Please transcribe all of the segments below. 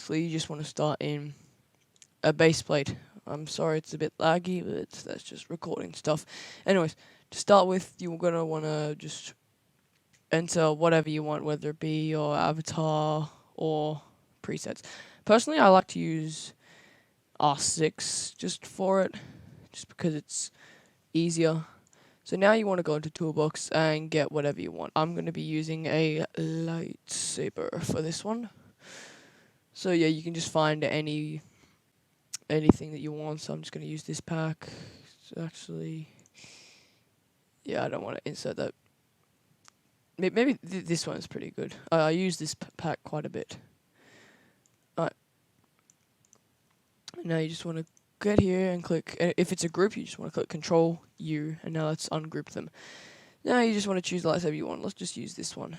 basically you just want to start in a base plate. I'm sorry it's a bit laggy, but that's just recording stuff. Anyways, to start with, you're going to want to just enter whatever you want, whether it be your avatar or presets. Personally, I like to use R6 just for it, just because it's easier. So now you want to go into Toolbox and get whatever you want. I'm going to be using a lightsaber for this one. So yeah, you can just find anything that you want. So I'm just going to use this pack. So actually, yeah, I don't want to insert that. Maybe this one's pretty good. I use this pack quite a bit. Alright. Now you just want to get here and click. If it's a group, you just want to click Control U, and now let's ungroup them. Now you just want to choose the lightsaber you want. Let's just use this one,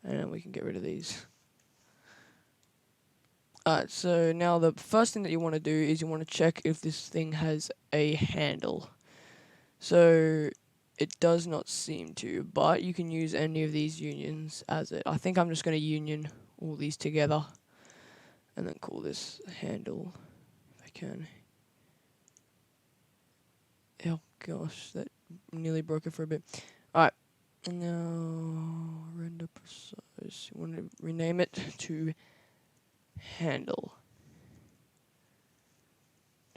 and then we can get rid of these. Alright, so now the first thing that you want to do is you want to check if this thing has a handle. So it does not seem to, but you can use any of these unions as it. I think I'm just going to union all these together and then call this handle if I can. Oh gosh, that nearly broke it for a bit. Alright, and now render precise. You want to rename it to handle.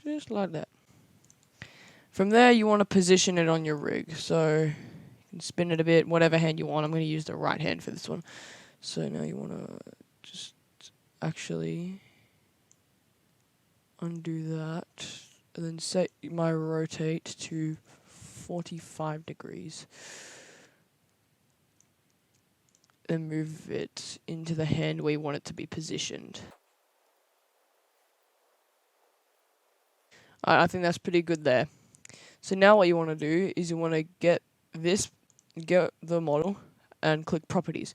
Just like that. From there, you want to position it on your rig. So you can spin it a bit, whatever hand you want. I'm going to use the right hand for this one. So now you want to just actually undo that. And then set my rotate to 45 degrees. And move it into the hand where you want it to be positioned. I think that's pretty good there. So now what you want to do is you want to get the model and click properties.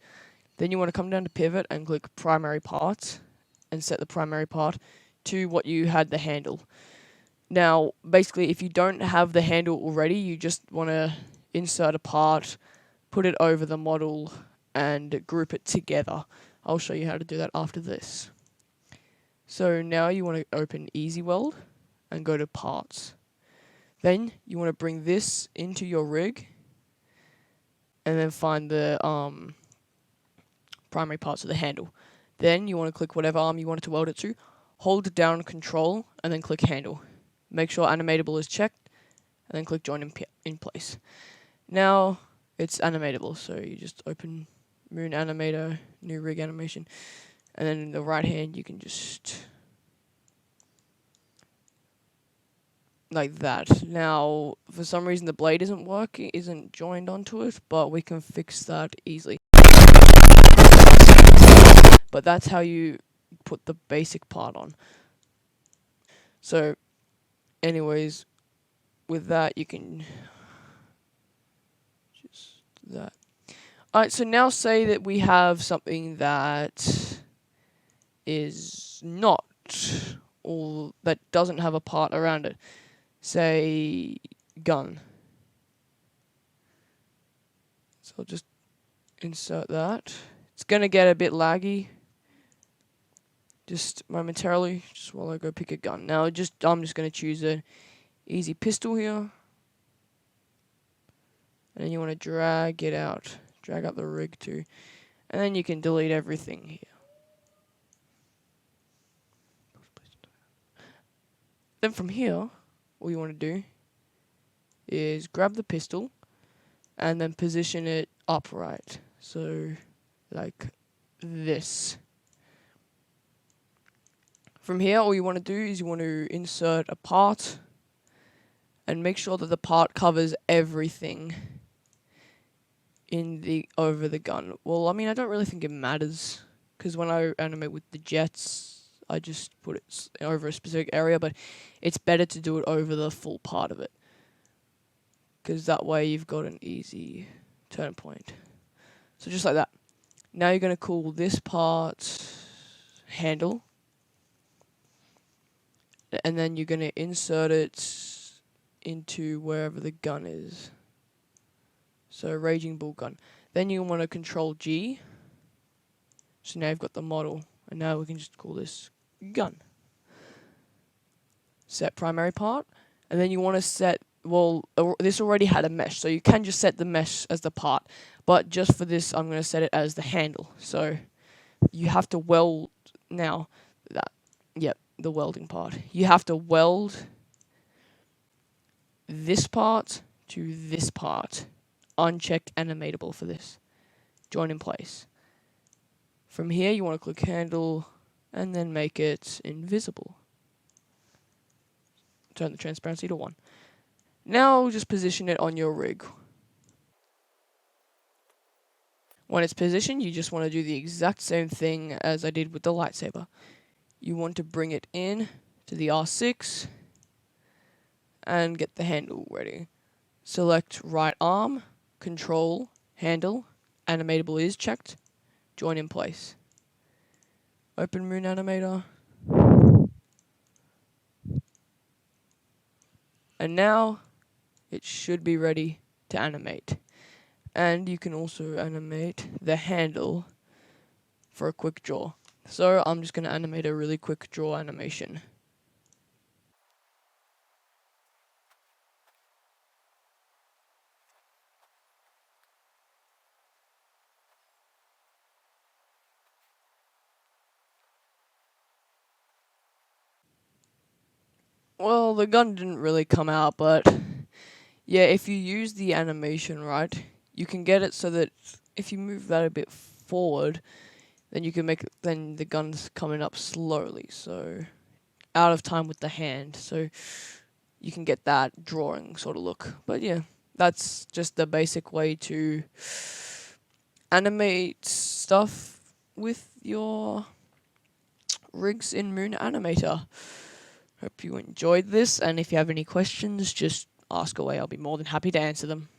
Then you want to come down to pivot and click primary parts and set the primary part to what you had the handle. Now, basically, if you don't have the handle already, you just want to insert a part, put it over the model, and group it together. I'll show you how to do that after this. So now you want to open Easy Weld and go to parts. Then you want to bring this into your rig and then find the primary parts of the handle. Then you want to click whatever arm you want it to weld it to, hold down Control, and then click Handle. Make sure Animatable is checked, and then click Join in place. Now it's animatable, so you just open Moon Animator, New Rig Animation, and then in the right hand you can just like that. Now, for some reason the blade isn't joined onto it, but we can fix that easily. But that's how you put the basic part on. So, anyways, with that you can just that. Alright, so now say that we have something that is not, or that doesn't have a part around it. Say gun. So I'll just insert that. It's gonna get a bit laggy just momentarily, just while I go pick a gun. Now I'm just gonna choose an easy pistol here. And then you wanna drag it out. Drag up the rig too. And then you can delete everything here. Then from here, all you want to do is grab the pistol and then position it upright. So, like this. From here, all you want to do is you want to insert a part and make sure that the part covers everything over the gun. Well, I mean, I don't really think it matters, because when I animate with the jets, I just put it over a specific area, but it's better to do it over the full part of it, because that way you've got an easy turn point. So just like that. Now you're going to call this part handle, and then you're going to insert it into wherever the gun is. So Raging Bull gun. Then you want to Control G. So now you've got the model, And now we can just call this gun. Set primary part, and then you want to set, well, this already had a mesh, so you can just set the mesh as the part, but just for this I'm going to set it as the handle. So you have to weld now that, yep, the welding part. You have to weld this part to this part. Uncheck animatable for this. Join in place. From here you want to click handle and then make it invisible. Turn the transparency to 1. Now just position it on your rig. When it's positioned, you just want to do the exact same thing as I did with the lightsaber. You want to bring it in to the R6 and get the handle ready. Select right arm, control, handle, animatable is checked, join in place. Open Moon Animator. And now it should be ready to animate. And you can also animate the handle for a quick draw. So I'm just going to animate a really quick draw animation. Well, the gun didn't really come out, but yeah, if you use the animation right, you can get it so that if you move that a bit forward, then you can make it, then the gun's coming up slowly, so out of time with the hand, so you can get that drawing sort of look. But yeah, that's just the basic way to animate stuff with your rigs in Moon Animator. Hope you enjoyed this, and if you have any questions, just ask away. I'll be more than happy to answer them.